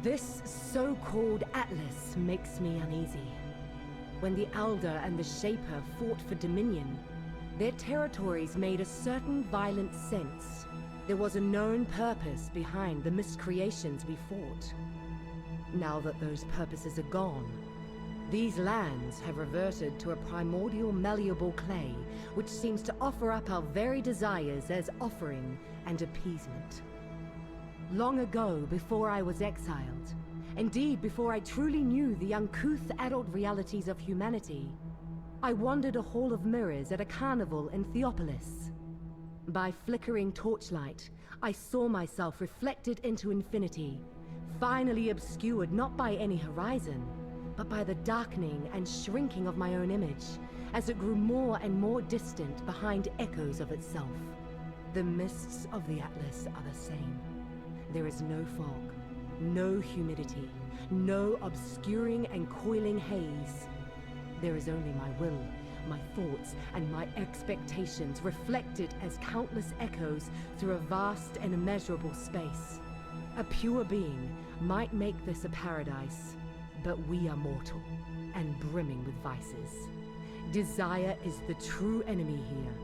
This so-called Atlas makes me uneasy. When the Elder and the Shaper fought for dominion, their territories made a certain violent sense. There was a known purpose behind the miscreations we fought. Now that those purposes are gone, these lands have reverted to a primordial malleable clay, which seems to offer up our very desires as offering and appeasement. Long ago, before I was exiled, indeed before I truly knew the uncouth adult realities of humanity, I wandered a hall of mirrors at a carnival in Theopolis. By flickering torchlight, I saw myself reflected into infinity, finally obscured not by any horizon, but by the darkening and shrinking of my own image, as it grew more and more distant behind echoes of itself. The mists of the Atlas are the same. There is no fog, no humidity, no obscuring and coiling haze. There is only my will, my thoughts, and my expectations reflected as countless echoes through a vast and immeasurable space. A pure being might make this a paradise, but we are mortal and brimming with vices. Desire is the true enemy here.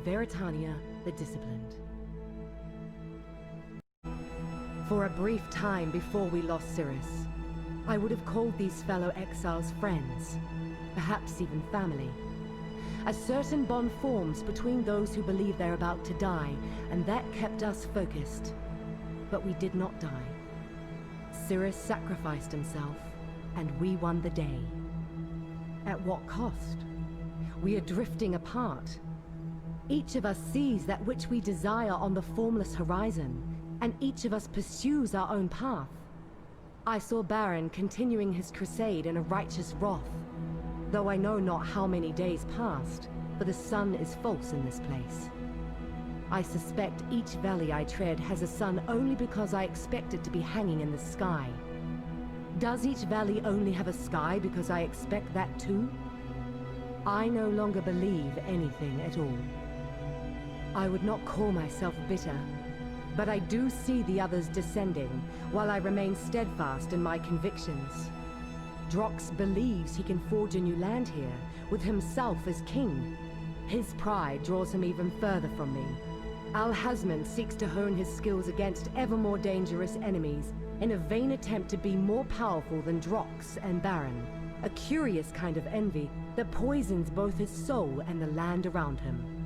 Veritania the Disciplined. For a brief time before we lost Sirus, I would have called these fellow exiles friends, perhaps even family. A certain bond forms between those who believe they're about to die, and that kept us focused. But we did not die. Sirus sacrificed himself, and we won the day. At what cost? We are drifting apart. Each of us sees that which we desire on the formless horizon, and each of us pursues our own path. I saw Baran continuing his crusade in a righteous wrath, though I know not how many days passed, for the sun is false in this place. I suspect each valley I tread has a sun only because I expect it to be hanging in the sky. Does each valley only have a sky because I expect that too? I no longer believe anything at all. I would not call myself bitter, but I do see the others descending, while I remain steadfast in my convictions. Drox believes he can forge a new land here, with himself as king. His pride draws him even further from me. Al-Hezmin seeks to hone his skills against ever more dangerous enemies, in a vain attempt to be more powerful than Drox and Baran. A curious kind of envy that poisons both his soul and the land around him.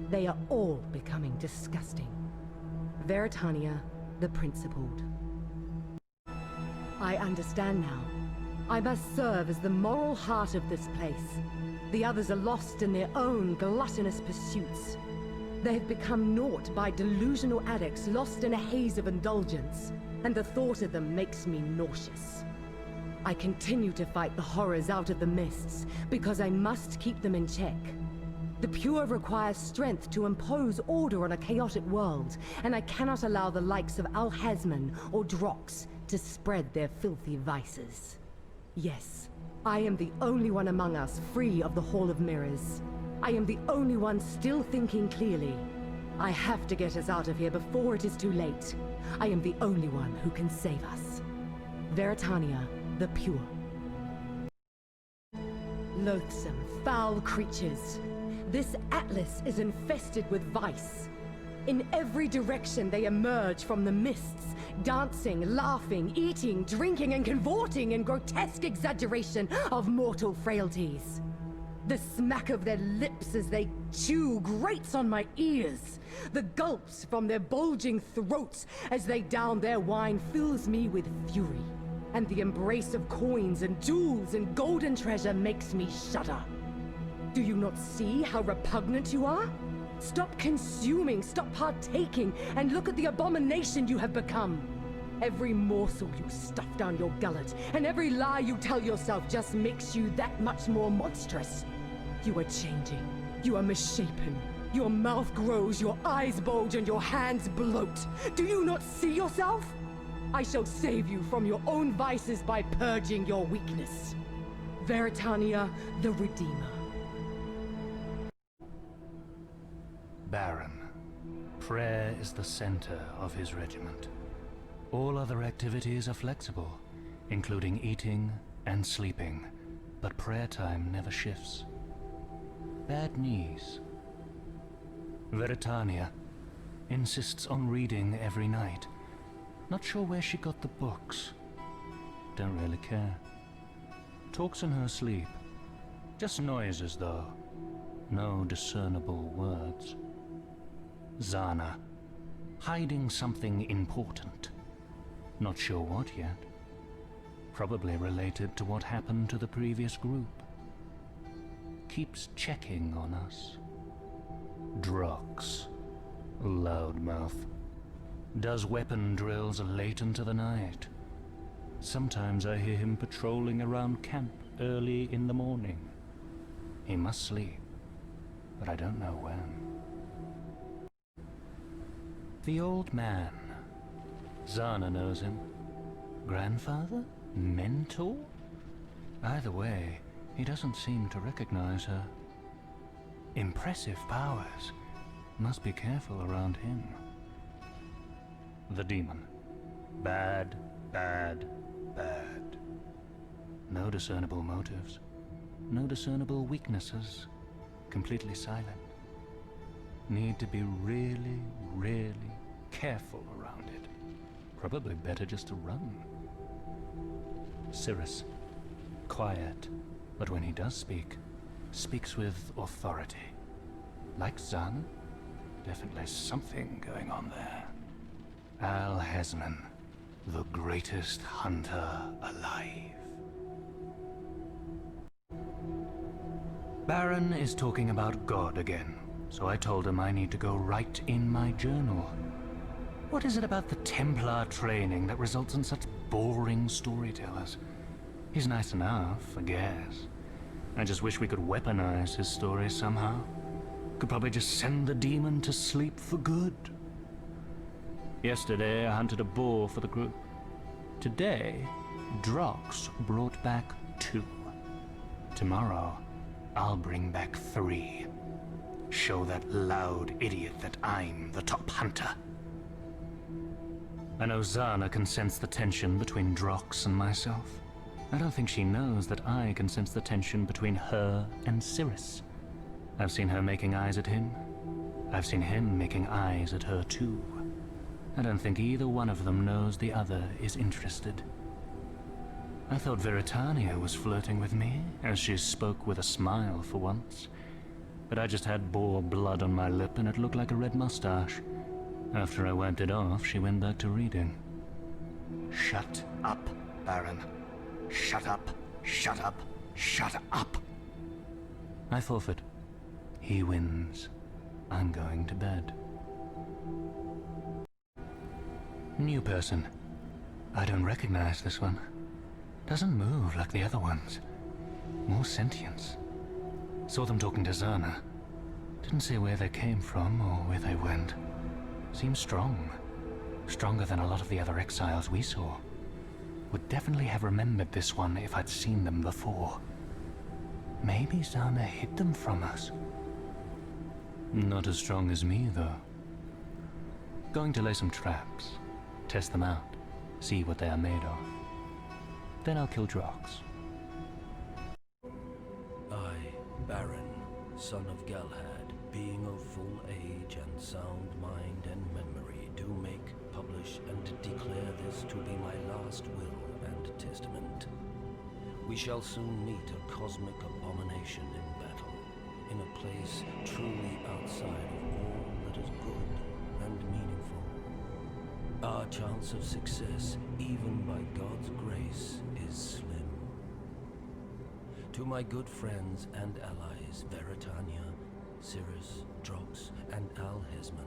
They are all becoming disgusting. Veritania, the Principled. I understand now. I must serve as the moral heart of this place. The others are lost in their own gluttonous pursuits. They have become naught by delusional addicts lost in a haze of indulgence, and the thought of them makes me nauseous. I continue to fight the horrors out of the mists, because I must keep them in check. The pure requires strength to impose order on a chaotic world, and I cannot allow the likes of Al-Hezmin or Drox to spread their filthy vices. Yes, I am the only one among us free of the Hall of Mirrors. I am the only one still thinking clearly. I have to get us out of here before it is too late. I am the only one who can save us. Veritania, the Pure. Loathsome, foul creatures. This Atlas is infested with vice. In every direction they emerge from the mists, dancing, laughing, eating, drinking, and cavorting in grotesque exaggeration of mortal frailties. The smack of their lips as they chew grates on my ears. The gulps from their bulging throats as they down their wine fills me with fury. And the embrace of coins and jewels and golden treasure makes me shudder. Do you not see how repugnant you are? Stop consuming, stop partaking, and look at the abomination you have become. Every morsel you stuff down your gullet, and every lie you tell yourself just makes you that much more monstrous. You are changing. You are misshapen. Your mouth grows, your eyes bulge, and your hands bloat. Do you not see yourself? I shall save you from your own vices by purging your weakness. Veritania, the Redeemer. Baran. Prayer is the center of his regiment. All other activities are flexible, including eating and sleeping, but prayer time never shifts. Bad knees. Veritania insists on reading every night. Not sure where she got the books. Don't really care. Talks in her sleep. Just noises, though. No discernible words. Zana. Hiding something important. Not sure what yet. Probably related to what happened to the previous group. Keeps checking on us. Drox. Loudmouth. Does weapon drills late into the night. Sometimes I hear him patrolling around camp early in the morning. He must sleep, but I don't know when. The old man. Zana knows him. Grandfather? Mentor? Either way, he doesn't seem to recognize her. Impressive powers. Must be careful around him. The demon. Bad, bad, bad. No discernible motives. No discernible weaknesses. Completely silent. Need to be really, really careful around it. Probably better just to run. Sirus. Quiet, but when he does speak, speaks with authority. Like Zana? Definitely something going on there. Al-Hezmin, the greatest hunter alive. Baran is talking about God again, so I told him I need to go write in my journal. What is it about the Templar training that results in such boring storytellers? He's nice enough, I guess. I just wish we could weaponize his stories somehow. Could probably just send the demon to sleep for good. Yesterday, I hunted a boar for the group. Today, Drox brought back 2. Tomorrow, I'll bring back 3. Show that loud idiot that I'm the top hunter. I know Zana can sense the tension between Drox and myself. I don't think she knows that I can sense the tension between her and Sirus. I've seen her making eyes at him. I've seen him making eyes at her too. I don't think either one of them knows the other is interested. I thought Veritania was flirting with me, as she spoke with a smile for once. But I just had boar blood on my lip and it looked like a red mustache. After I wiped it off, she went back to reading. Shut up, Baran. Shut up, shut up, shut up. I forfeit. He wins. I'm going to bed. New person. I don't recognize this one. Doesn't move like the other ones. More sentience. Saw them talking to Zana. Didn't say where they came from or where they went. Seems strong. Stronger than a lot of the other exiles we saw. Would definitely have remembered this one if I'd seen them before. Maybe Zana hid them from us. Not as strong as me, though. Going to lay some traps. Test them out. See what they are made of. Then I'll kill Drox. I, Baran, son of Galahad, being of full age and sound mind and memory, do make, publish, and declare this to be my last will and testament. We shall soon meet a cosmic abomination in battle, in a place truly outside of all that is good and meaningful. Our chance of success, even by God's grace, is slim. To my good friends and allies, Veritania, Sirus, Drox, and Al-Hezmin,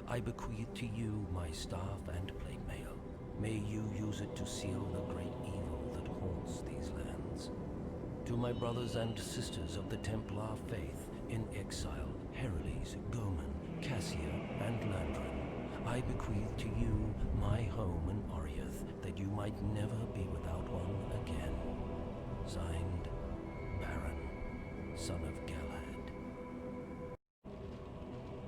I bequeath to you my staff and plate mail. May you use it to seal the great evil that haunts these lands. To my brothers and sisters of the Templar faith in exile, Heroles, Goman, Cassia, and Landron, I bequeath to you my home in Oriath, that you might never be without one again. Signed, Baran, son of Galahad.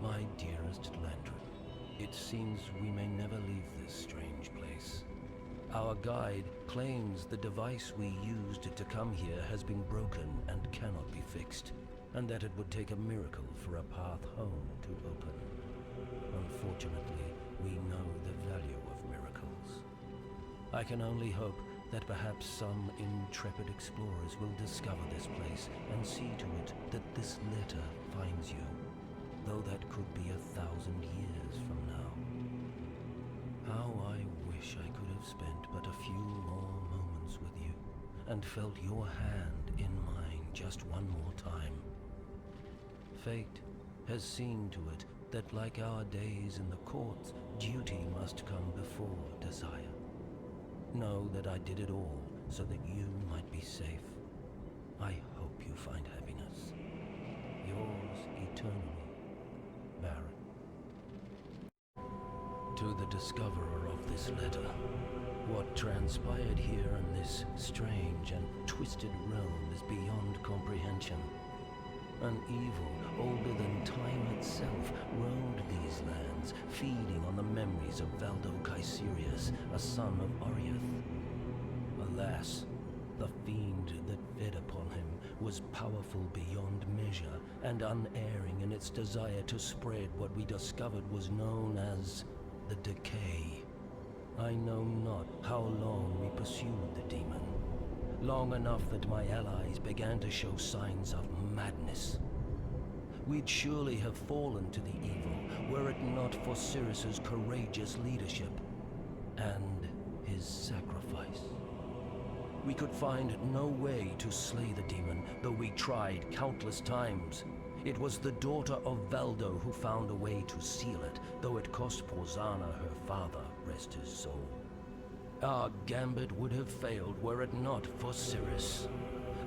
My dearest Landron, It seems we may never leave this strange place. Our guide claims the device we used to come here has been broken and cannot be fixed, and that it would take a miracle for a path home to open. Unfortunately, we know the value of miracles. I can only hope that perhaps some intrepid explorers will discover this place and see to it that this letter finds you, though that could be 1,000 years from now. How I wish I could have spent but a few more moments with you, and felt your hand in mine just one more time. Fate has seen to it that, like our days in the courts, duty must come before desire. Know that I did it all so that you might be safe. I hope you find happiness. Yours eternally, Baran. To the discoverer of this letter, what transpired here in this strange and twisted realm is beyond comprehension. An evil older than time itself roamed these lands, feeding on the memories of Valdo Sirus, a son of Ariath. Alas, the fiend that fed upon him was powerful beyond measure and unerring in its desire to spread what we discovered was known as the Decay. I know not how long we pursued the demon. Long enough that my allies began to show signs of madness. We'd surely have fallen to the evil were it not for Sirus's courageous leadership and his sacrifice. We could find no way to slay the demon, though we tried countless times. It was the daughter of Valdo who found a way to seal it, though it cost Porzana her father, rest his soul. Our gambit would have failed were it not for Sirus.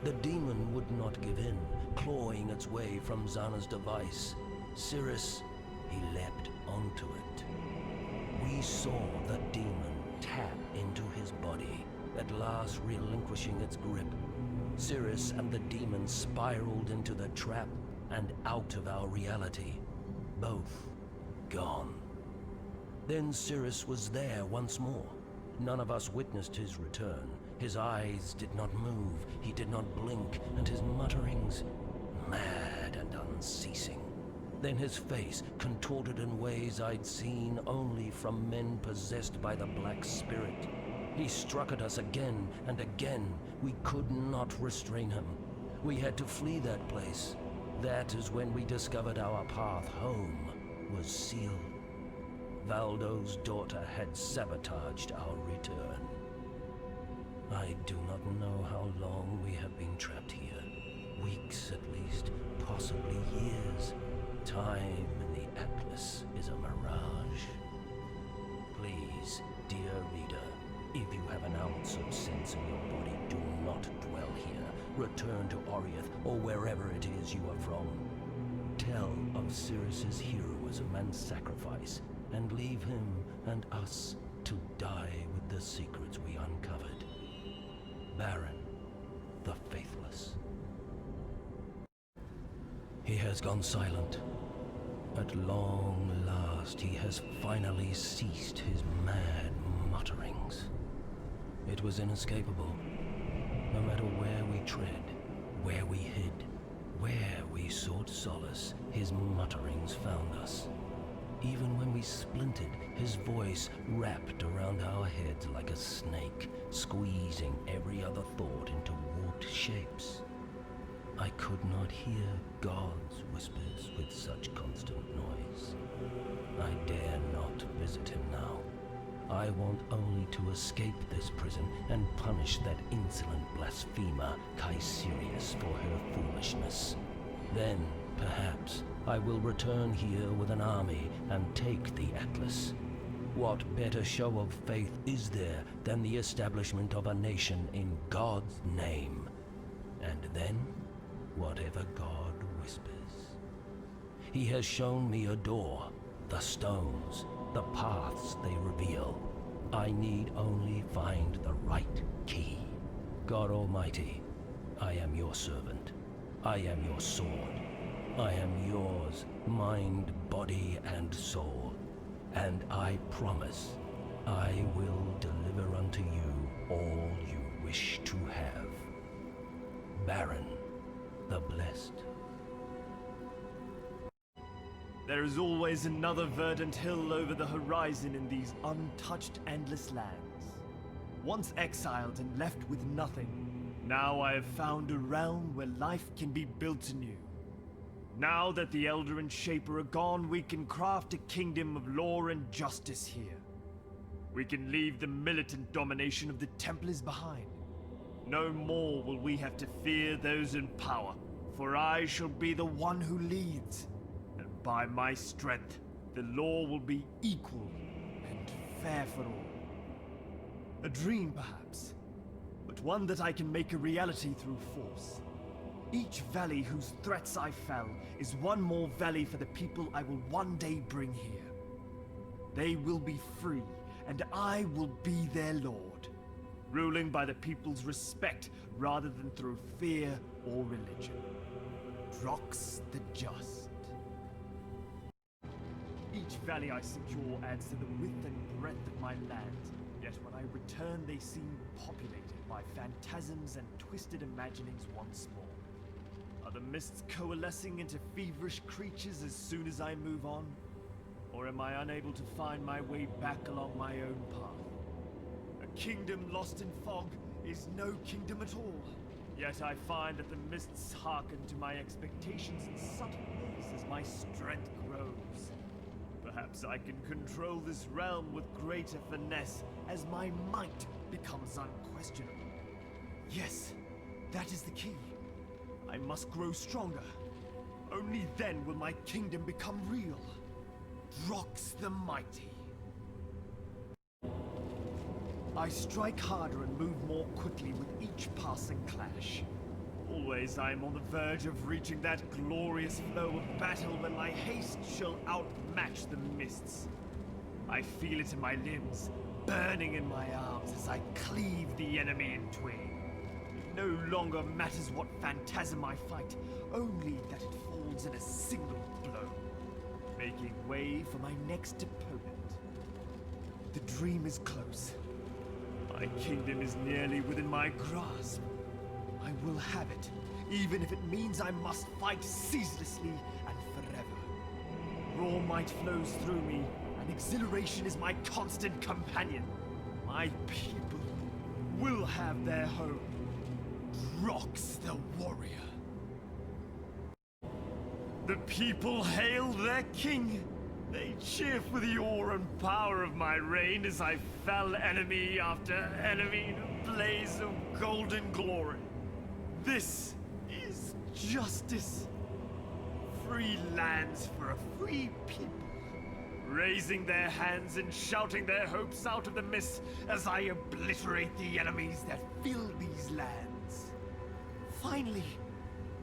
The demon would not give in, clawing its way from Zana's device. Sirus, he leapt onto it. We saw the demon tap into his body, at last relinquishing its grip. Sirus and the demon spiraled into the trap and out of our reality, both gone. Then Sirus was there once more. None of us witnessed his return. His eyes did not move, he did not blink, and his mutterings, mad and unceasing. Then his face contorted in ways I'd seen only from men possessed by the Black Spirit. He struck at us again and again. We could not restrain him. We had to flee that place. That is when we discovered our path home was sealed. Valdo's daughter had sabotaged our return. I do not know how long we have been trapped here. Weeks at least, possibly years. Time in the Atlas is a mirage. Please, dear reader, if you have an ounce of sense in your body, do not dwell here. Return to Ariath or wherever it is you are from. Tell of Sirus's heroism and sacrifice, and leave him and us to die with the secrets we uncovered. Baran, the Faithless. He has gone silent. At long last, he has finally ceased his mad mutterings. It was inescapable. No matter where we tread, where we hid, where we sought solace, his mutterings found us. Even when we splintered, his voice wrapped around our heads like a snake, squeezing every other thought into warped shapes. I could not hear God's whispers with such constant noise. I dare not visit him now. I want only to escape this prison and punish that insolent blasphemer, Sirus, for her foolishness. Then, perhaps, I will return here with an army and take the Atlas. What better show of faith is there than the establishment of a nation in God's name? And then, whatever God whispers. He has shown me a door, the stones, the paths they reveal. I need only find the right key. God Almighty, I am your servant. I am your sword. I am yours, mind, body, and soul. And I promise I will deliver unto you all you wish to have. Baran the Blessed. There is always another verdant hill over the horizon in these untouched endless lands. Once exiled and left with nothing, now I have found a realm where life can be built anew. Now that the Elder and Shaper are gone, we can craft a kingdom of law and justice here. We can leave the militant domination of the Templars behind. No more will we have to fear those in power, for I shall be the one who leads. And by my strength, the law will be equal and fair for all. A dream, perhaps, but one that I can make a reality through force. Each valley whose threats I fell is one more valley for the people I will one day bring here. They will be free, and I will be their lord, ruling by the people's respect rather than through fear or religion. Drox the Just. Each valley I secure adds to the width and breadth of my land, yet when I return they seem populated by phantasms and twisted imaginings once more. Are the mists coalescing into feverish creatures as soon as I move on? Or am I unable to find my way back along my own path? A kingdom lost in fog is no kingdom at all. Yet I find that the mists hearken to my expectations in subtle ways as my strength grows. Perhaps I can control this realm with greater finesse as my might becomes unquestionable. Yes, that is the key. I must grow stronger. Only then will my kingdom become real. Drox the Mighty. I strike harder and move more quickly with each passing clash. Always I am on the verge of reaching that glorious flow of battle when my haste shall outmatch the mists. I feel it in my limbs, burning in my arms as I cleave the enemy in twain. It no longer matters what phantasm I fight, only that it falls in a single blow, making way for my next opponent. The dream is close. My kingdom is nearly within my grasp. I will have it, even if it means I must fight ceaselessly and forever. Raw might flows through me, and exhilaration is my constant companion. My people will have their home. Drox the Warrior. The people hail their king. They cheer for the awe and power of my reign as I fell enemy after enemy in a blaze of golden glory. This is justice. Free lands for a free people, raising their hands and shouting their hopes out of the mist as I obliterate the enemies that fill these lands. Finally,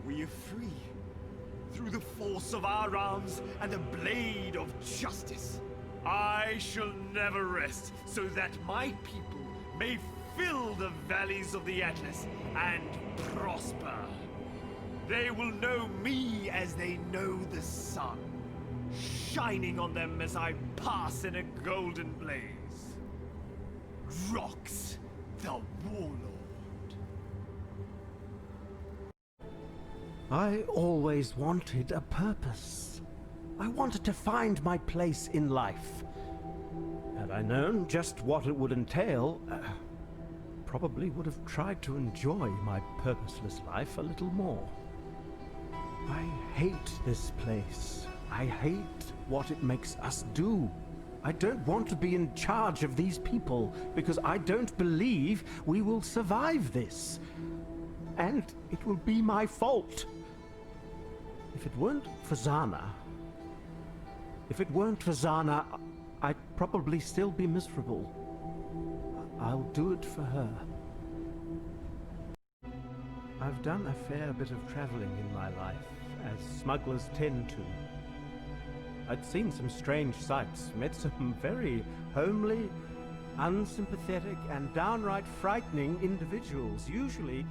we are free. Through the force of our arms and the blade of justice, I shall never rest, so that my people may fill the valleys of the Atlas and prosper. They will know me as they know the sun, shining on them as I pass in a golden blaze. Drox the Warlord. I always wanted a purpose. I wanted to find my place in life. Had I known just what it would entail, probably would have tried to enjoy my purposeless life a little more. I hate this place. I hate what it makes us do. I don't want to be in charge of these people, because I don't believe we will survive this. And it will be my fault. If it weren't for Zana, I'd probably still be miserable. I'll do it for her. I've done a fair bit of traveling in my life, as smugglers tend to. I'd seen some strange sights, met some very homely, unsympathetic, and downright frightening individuals, usually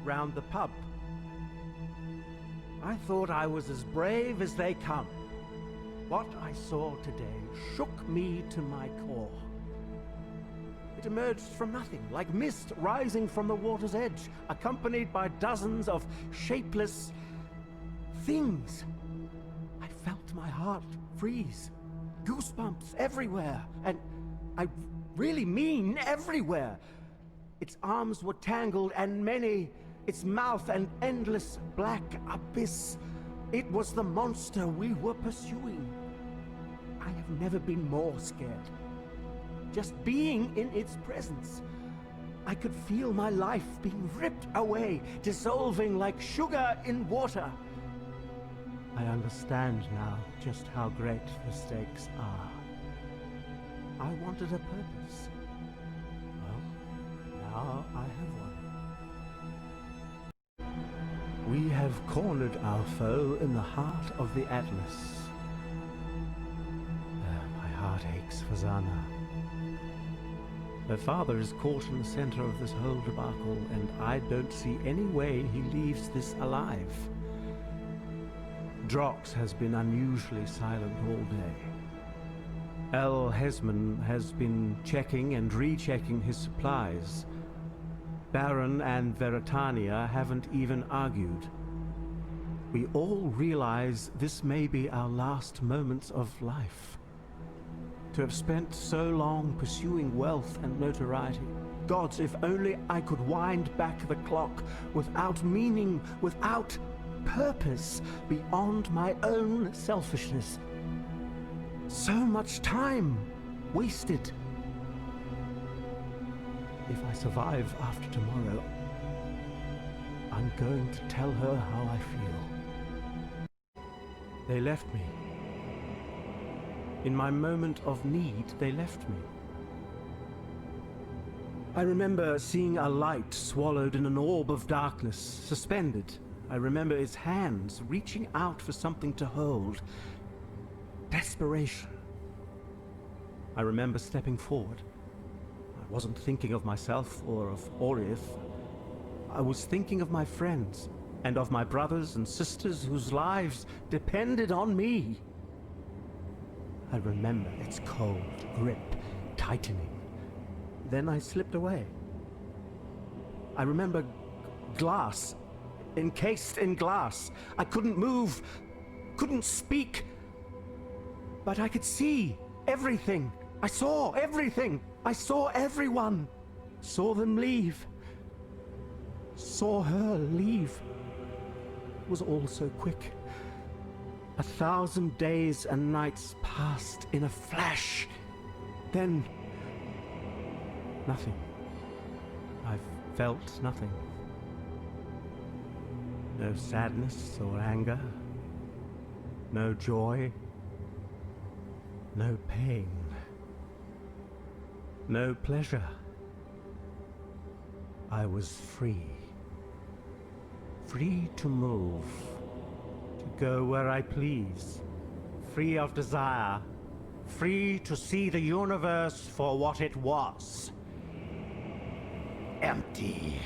round the pub. I thought I was as brave as they come. What I saw today shook me to my core. It emerged from nothing, like mist rising from the water's edge, accompanied by dozens of shapeless things. I felt my heart freeze, goosebumps everywhere, and I really mean everywhere. Its arms were tangled and many, its mouth an endless black abyss. It was the monster we were pursuing. I have never been more scared. Just being in its presence, I could feel my life being ripped away, dissolving like sugar in water. I understand now just how great the stakes are. I wanted a purpose. Well, now I have one. We have cornered our foe in the heart of the Atlas. My heart aches for Zana. Her father is caught in the center of this whole debacle, and I don't see any way he leaves this alive. Drox has been unusually silent all day. Al-Hezmin has been checking and rechecking his supplies. Baran and Veritania haven't even argued. We all realize this may be our last moments of life. To have spent so long pursuing wealth and notoriety. Gods, if only I could wind back the clock without meaning, without purpose, beyond my own selfishness. So much time wasted. If I survive after tomorrow, I'm going to tell her how I feel. They left me. In my moment of need, they left me. I remember seeing a light swallowed in an orb of darkness, suspended. I remember its hands reaching out for something to hold. Desperation. I remember stepping forward. I wasn't thinking of myself or of Oriath. I was thinking of my friends and of my brothers and sisters whose lives depended on me. I remember its cold grip tightening. Then I slipped away. I remember glass, encased in glass. I couldn't move, couldn't speak, but I could see everything. I saw everything. I saw everyone. Saw them leave. Saw her leave. It was all so quick. 1,000 days and nights passed in a flash. Then, nothing. I felt nothing. No sadness or anger. No joy. No pain. No pleasure. I was free. Free to move. To go where I please. Free of desire. Free to see the universe for what it was. Empty.